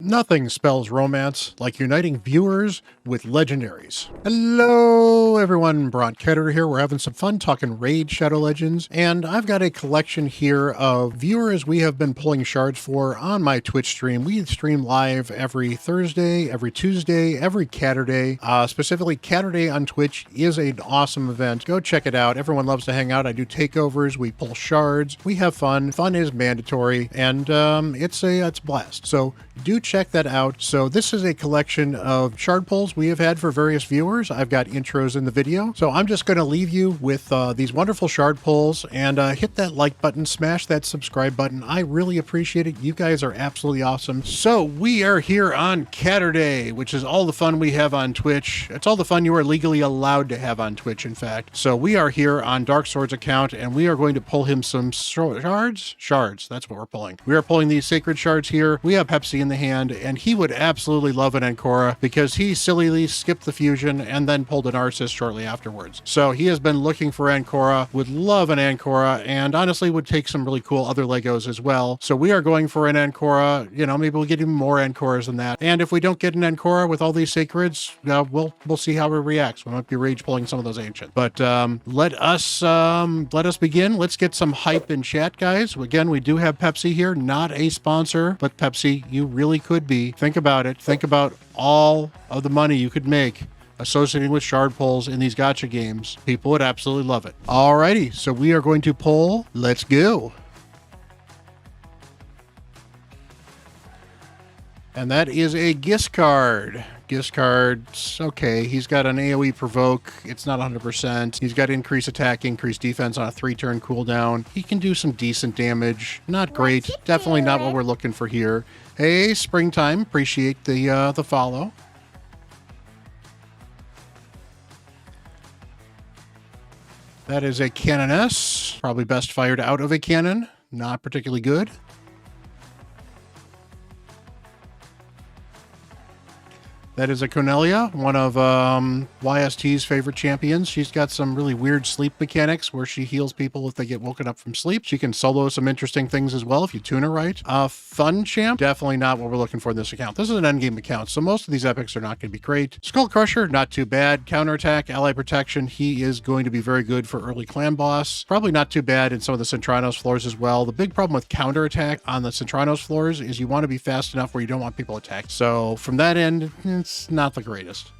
Nothing spells romance like uniting viewers with legendaries. Hello everyone, Bront CatHerder here. We're having some fun talking Raid Shadow Legends, and I've got a collection here of viewers we have been pulling shards for on my Twitch stream. We stream live every Thursday, every Tuesday, every CatHerday. Specifically, CatHerday on Twitch is an awesome event. Go check it out. Everyone loves to hang out. I do takeovers, we pull shards, we have fun. Fun is mandatory, and it's a blast. So do check that out. So this is a collection of shard pulls we have had for various viewers. I've got intros in the video. So I'm just going to leave you with these wonderful shard pulls, and hit that like button, smash that subscribe button. I really appreciate it. You guys are absolutely awesome. So we are here on CatHerday, which is all the fun we have on Twitch. It's all the fun you are legally allowed to have on Twitch, in fact. So we are here on Darksword's account, and we are going to pull him some shards. That's what we're pulling. We are pulling these sacred shards here. We have Pepsi in the hand, and he would absolutely love an Ancora because he sillily skipped the fusion and then pulled an Arsis shortly afterwards. So he has been looking for Ancora, would love an Ancora, and honestly would take some really cool other Legos as well. So we are going for an Ancora. You know, maybe we'll get even more Ancoras than that. And if we don't get an Ancora with all these sacreds, we'll see how he reacts. We might be rage pulling some of those ancient. But let us begin. Let's get some hype in chat, guys. Again, we do have Pepsi here, not a sponsor, but Pepsi, you really could be. Think about it. Think about all of the money you could make associating with shard pulls in these gacha games. People would absolutely love it. Alrighty, so we are going to pull. Let's go. And that is a Gist card. Gist card's okay. He's got an AoE provoke. It's not 100%. He's got increased attack, increased defense on a 3-turn cooldown. He can do some decent damage. Not great. Definitely not what we're looking for here. Hey, Springtime. Appreciate the follow. That is a Canoness. Probably best fired out of a cannon. Not particularly good. That is a Cornelia, one of YST's favorite champions. She's got some really weird sleep mechanics where she heals people if they get woken up from sleep. She can solo some interesting things as well if you tune her right. Fun champ, definitely not what we're looking for in this account. This is an endgame account, so most of these epics are not going to be great. Skull Crusher, not too bad. Counterattack, ally protection, he is going to be very good for early clan boss. Probably not too bad in some of the Centranos floors as well. The big problem with counterattack on the Centranos floors is you want to be fast enough where you don't want people attacked. So from that end, it's not the greatest.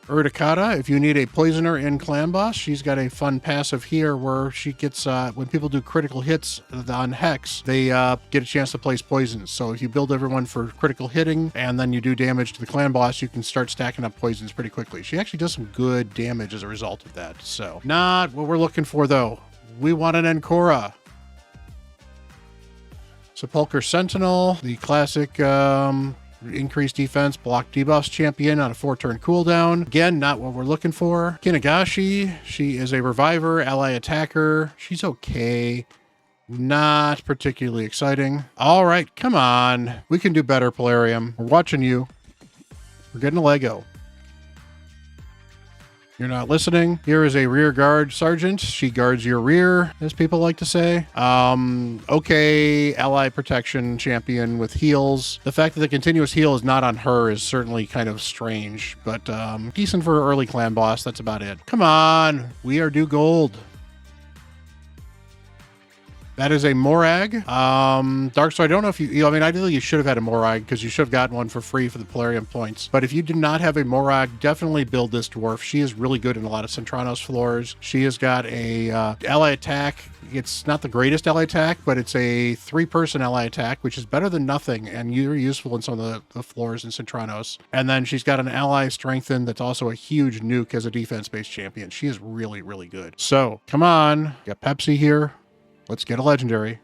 Urticata, if you need a poisoner in clan boss, she's got a fun passive here where she gets, when people do critical hits on Hex, they get a chance to place poisons. So if you build everyone for critical hitting and then you do damage to the clan boss, you can start stacking up poisons pretty quickly. She actually does some good damage as a result of that. So not what we're looking for though. We want an Ancora. Sepulchre Sentinel, the classic increased defense, block debuffs champion on a 4-turn cooldown. Again, not what we're looking for. Kinagashi, she is a reviver, ally attacker. She's okay. Not particularly exciting. All right, come on. We can do better, Polarium. We're watching you. We're getting a Lego. You're not listening. Here is a rear guard sergeant. She guards your rear, as people like to say. Okay, ally protection champion with heals. The fact that the continuous heal is not on her is certainly kind of strange, but decent for early clan boss. That's about it. Come on, we are due gold. That is a Morag. Darksword, I don't know if I mean, ideally you should have had a Morag because you should have gotten one for free for the Polarium points. But if you did not have a Morag, definitely build this dwarf. She is really good in a lot of Centranos floors. She has got a ally attack. It's not the greatest ally attack, but it's a 3-person ally attack, which is better than nothing, and you're useful in some of the floors in Centranos. And then she's got an ally strengthen that's also a huge nuke as a defense-based champion. She is really, really good. So, come on. Got Pepsi here. Let's get a legendary.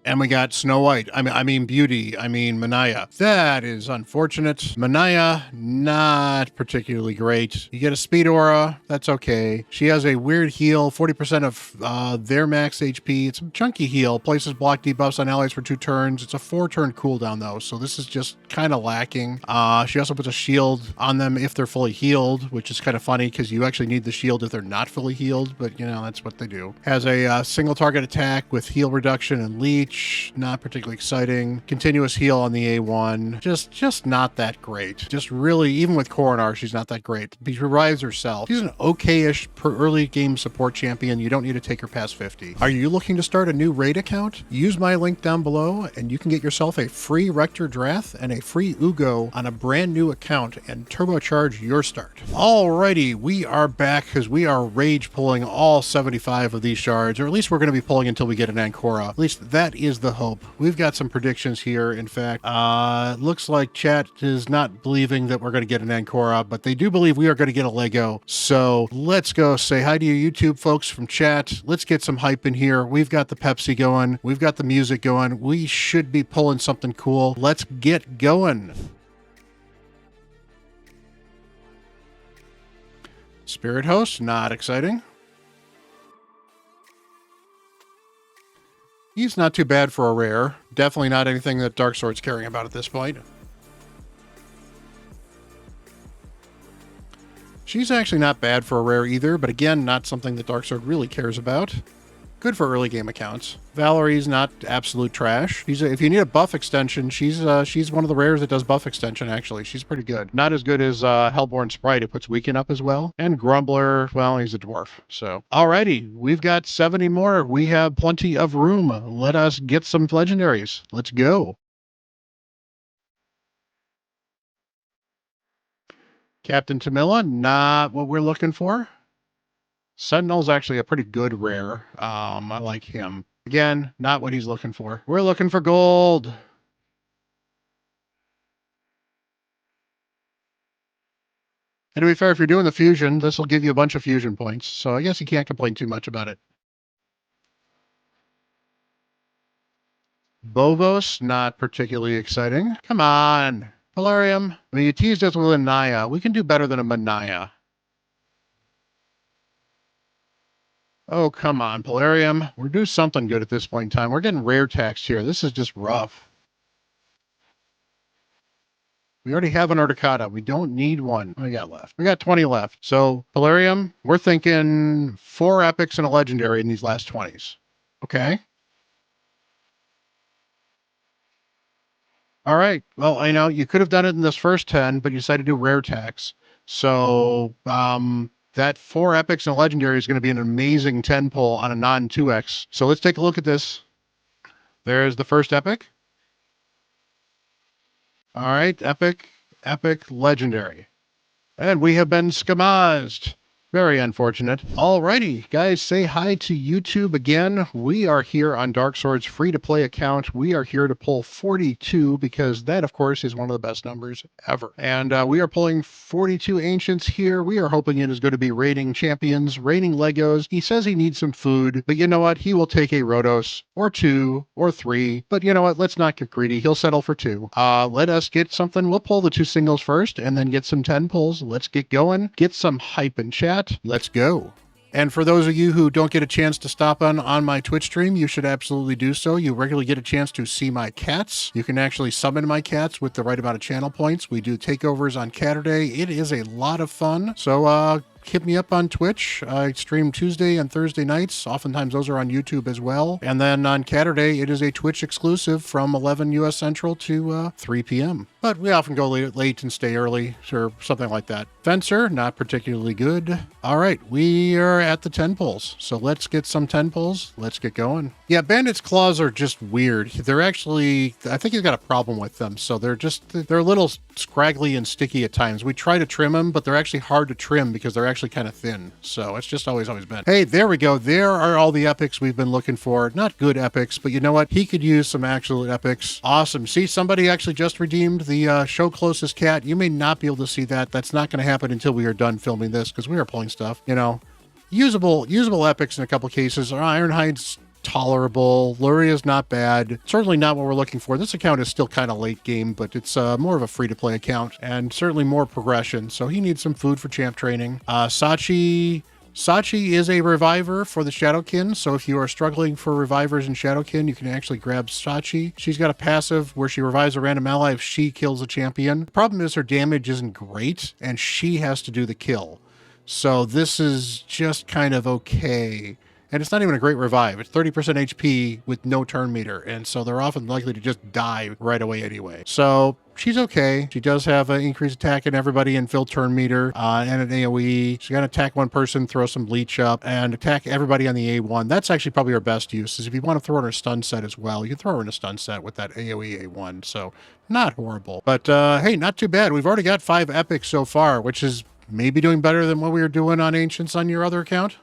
And we got Snow White. I mean Beauty. I mean Manaya. That is unfortunate. Manaya, not particularly great. You get a speed aura. That's okay. She has a weird heal, 40% of their max HP. It's a chunky heal. Places block debuffs on allies for 2 turns. It's a 4-turn cooldown though, so this is just kind of lacking. She also puts a shield on them if they're fully healed, which is kind of funny because you actually need the shield if they're not fully healed, but you know, that's what they do. Has a single target attack with heal reduction and leech. Not particularly exciting. Continuous heal on the A1. Just not that great. Just really, even with Coronar, she's not that great. She revives herself. She's an okay-ish early game support champion. You don't need to take her past 50. Are you looking to start a new raid account? Use my link down below and you can get yourself a free Rector Drath and a free Ugo on a brand new account and turbocharge your start. Alrighty, we are back because we are rage pulling all 75 of these shards, or at least we're going to be pulling until we get an Ancora. At least that is the hope. We've got some predictions here. In fact, looks like chat is not believing that we're going to get an Ancora, but they do believe we are going to get a Lego. So let's go say hi to you YouTube folks from chat. Let's get some hype in here. We've got the Pepsi going. We've got the music going. We should be pulling something cool. Let's get going. Spirit Host, not exciting. He's not too bad for a rare. Definitely not anything that Darksword's caring about at this point. She's actually not bad for a rare either, but again, not something that Darksword really cares about. Good for early game accounts. Valerie's not absolute trash. If you need a buff extension, she's one of the rares that does buff extension, actually. She's pretty good. Not as good as Hellborn Sprite, who puts Weaken up as well. And Grumbler, well, he's a dwarf. So, alrighty, we've got 70 more. We have plenty of room. Let us get some legendaries. Let's go. Captain Tamila, not what we're looking for. Sentinel's actually a pretty good rare. I like him. Again, not what he's looking for. We're looking for gold. And to be fair, if you're doing the fusion, this will give you a bunch of fusion points. So I guess you can't complain too much about it. Bovos, not particularly exciting. Come on. Polarium. I mean, you teased us with a Naya. We can do better than a Manaya. Oh, come on, Polarium. We're doing something good at this point in time. We're getting rare taxed here. This is just rough. We already have an Articata. We don't need one. What do we got left? We got 20 left. So, Polarium, we're thinking 4 epics and a legendary in these last 20s. Okay. All right. Well, I know you could have done it in this first 10, but you decided to do rare tax. So, that 4 epics and a legendary is going to be an amazing 10 pull on a non-2x. So let's take a look at this. There's the first epic. All right, epic, legendary. And we have been skamazed. Very unfortunate. Alrighty, guys, say hi to YouTube again. We are here on Darksword's free-to-play account. We are here to pull 42 because that, of course, is one of the best numbers ever. And we are pulling 42 Ancients here. We are hoping it is going to be raiding champions, raiding Legos. He says he needs some food, but you know what? He will take a Rhodos or 2 or 3. But you know what? Let's not get greedy. He'll settle for 2. Let us get something. We'll pull the 2 singles first and then get some 10 pulls. Let's get going. Get some hype in chat. Let's go. And for those of you who don't get a chance to stop on my Twitch stream, you should absolutely do so. You regularly get a chance to see my cats. You can actually summon my cats with the right amount of channel points. We do takeovers on CatHerder. It is a lot of fun. So hit me up on Twitch. I stream Tuesday and Thursday nights. Oftentimes those are on YouTube as well. And then on CatHerder, it is a Twitch exclusive from 11 US Central to 3 p.m. But we often go late and stay early or something like that. Fencer, not particularly good. All right, we are at the 10 pulls. So let's get some 10 pulls. Let's get going. Yeah, Bandit's claws are just weird. They're actually, I think he's got a problem with them. So they're a little scraggly and sticky at times. We try to trim them, but they're actually hard to trim because they're actually kind of thin. So it's just always been. Hey, there we go. There are all the epics we've been looking for. Not good epics, but you know what? He could use some actual epics. Awesome. See, somebody actually just redeemed the show closest cat. You may not be able to see that. That's not going to happen until we are done filming this because we are pulling stuff, you know. Usable epics in a couple cases. Our Ironhide's tolerable. Luria's not bad. Certainly not what we're looking for. This account is still kind of late game, but it's more of a free-to-play account and certainly more progression. So he needs some food for champ training. Sachi is a reviver for the Shadowkin, so if you are struggling for revivers in Shadowkin, you can actually grab Sachi. She's got a passive where she revives a random ally if she kills a champion. The problem is her damage isn't great, and she has to do the kill. So this is just kind of okay. And it's not even a great revive. It's 30% HP with no turn meter, and so they're often likely to just die right away anyway. So she's okay. She does have an increased attack in everybody and fill turn meter and an AoE. She's going to attack one person, throw some leech up, and attack everybody on the A1. That's actually probably her best use, is if you want to throw her in a stun set as well. You can throw her in a stun set with that AoE A1, so not horrible. But hey, not too bad. We've already got 5 epics so far, which is maybe doing better than what we were doing on Ancients on your other account.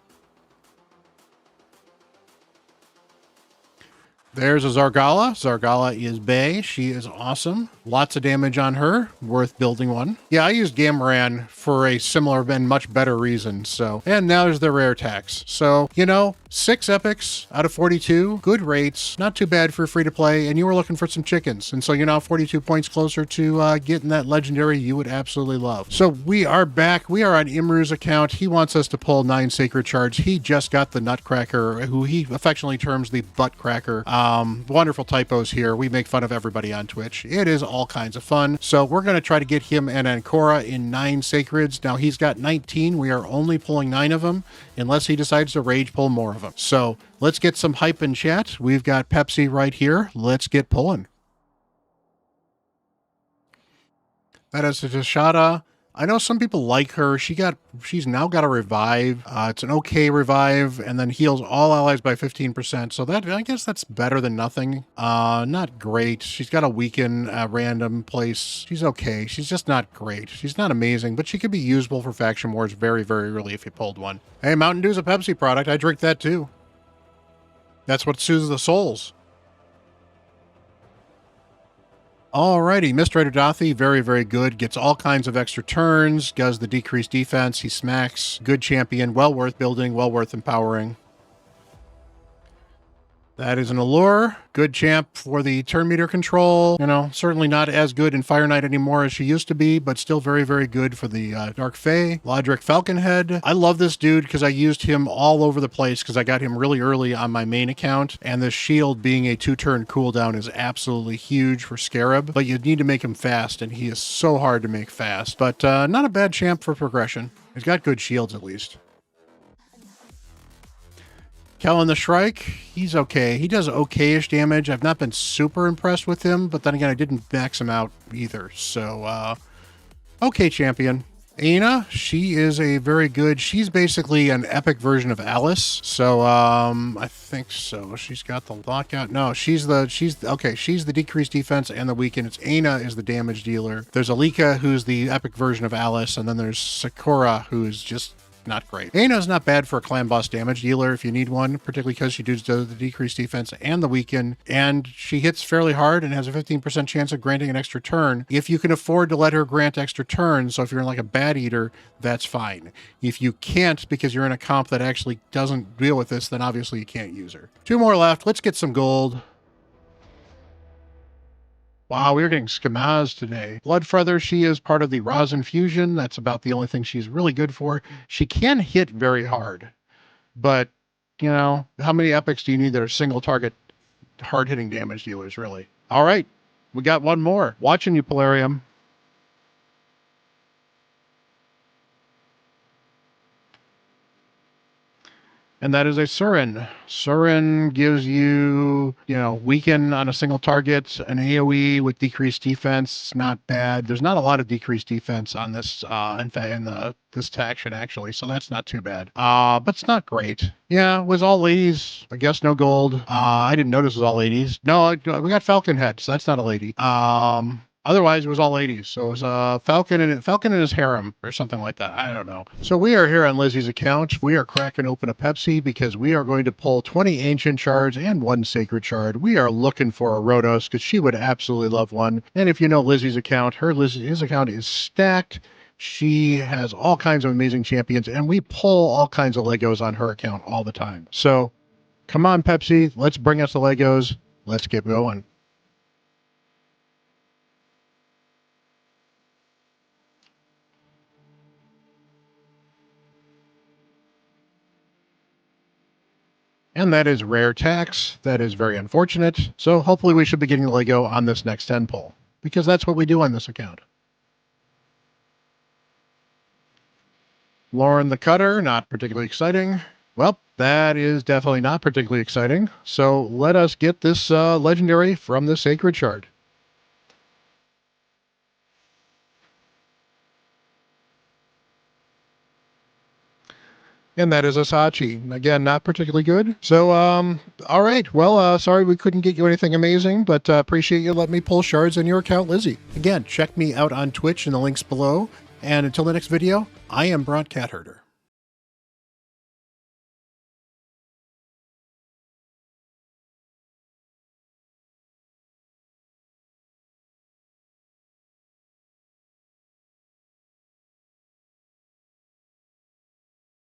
There's a Zargala. Zargala is bae. She is awesome. Lots of damage on her. Worth building one. Yeah, I used Gamran for a similar and much better reason. So, and now there's the rare tax. So, you know, 6 epics out of 42. Good rates. Not too bad for free to play. And you were looking for some chickens. And so you're now 42 points closer to getting that legendary you would absolutely love. So we are back. We are on Imru's account. He wants us to pull 9 sacred shards. He just got the Nutcracker, who he affectionately terms the Butt Cracker. Wonderful typos here. We make fun of everybody on Twitch. It is all kinds of fun. So we're going to try to get him and Ancora in 9 sacreds. Now he's got 19. We are only pulling 9 of them unless he decides to rage pull more of them. So let's get some hype in chat. We've got Pepsi right here. Let's get pulling. That is a Tashada. I know some people like her. She's now got a revive. It's an okay revive, and then heals all allies by 15%. So that, I guess that's better than nothing. Not great. She's got a weaken random place. She's okay. She's just not great. She's not amazing, but she could be usable for faction wars very, very early if you pulled one. Hey, Mountain Dew's a Pepsi product. I drink that too. That's what soothes the souls. Alrighty, Mr. Dathi, very, very good. Gets all kinds of extra turns, does the decreased defense, he smacks. Good champion, well worth building, well worth empowering. That is an Allure. Good champ for the turn meter control. You know, certainly not as good in Fire Knight anymore as she used to be, but still very, very good for the Dark Fae. Lodric Falconhead. I love this dude because I used him all over the place because I got him really early on my main account, and the shield being a 2-turn cooldown is absolutely huge for Scarab, but you need to make him fast, and he is so hard to make fast. But not a bad champ for progression. He's got good shields at least. Kellen the Shrike, he's okay. He does okay-ish damage. I've not been super impressed with him, but then again, I didn't max him out either. So, okay champion. Aina, she is a very good, she's basically an epic version of Alice. So, I think so. She's got the lockout. No, she's the decreased defense and the weaken. It's Aina is the damage dealer. There's Alika, who's the epic version of Alice, and then there's Sakura, who is just not great. Aina's not bad for a clan boss damage dealer if you need one, particularly because she does the decreased defense and the weaken, and she hits fairly hard and has a 15% chance of granting an extra turn. If you can afford to let her grant extra turns, so if you're in like a bad eater, that's fine. If you can't because you're in a comp that actually doesn't deal with this, then obviously you can't use her. 2 more left. Let's get some gold. Wow, we're getting Skamaz today. Bloodfeather, she is part of the Rosin Fusion. That's about the only thing she's really good for. She can hit very hard, but, you know, how many epics do you need that are single target hard-hitting damage dealers, really? All right, we got one more. Watching you, Polarium. And that is a Surin. Surin gives you, weaken on a single target, an AoE with decreased defense. Not bad. There's not a lot of decreased defense on this, this faction, actually, so that's not too bad. But it's not great. Yeah, it was all ladies. I guess no gold. I didn't notice it was all ladies. No, we got Falconhead, so that's not a lady. Otherwise, it was all ladies. So it was Falcon and his harem or something like that. I don't know. So we are here on Lizzy's account. We are cracking open a Pepsi because we are going to pull 20 ancient shards and 1 sacred shard. We are looking for a Rhodos because she would absolutely love one. And if you know Lizzy's account, his account is stacked. She has all kinds of amazing champions, and we pull all kinds of Legos on her account all the time. So Come on, Pepsi. Let's bring us the Legos. Let's get going. And that is rare tax. That is very unfortunate. So hopefully we should be getting the Lego on this next 10 pull, because that's what we do on this account. Lauren the Cutter, not particularly exciting. Well, that is definitely not particularly exciting. So let us get this legendary from the Sacred Shard. And that is a Sachi. Again, not particularly good. So, all right. Well, sorry we couldn't get you anything amazing, but appreciate you letting me pull shards in your account, Lizzy. Again, check me out on Twitch in the links below. And until the next video, I am Bront CatHerder.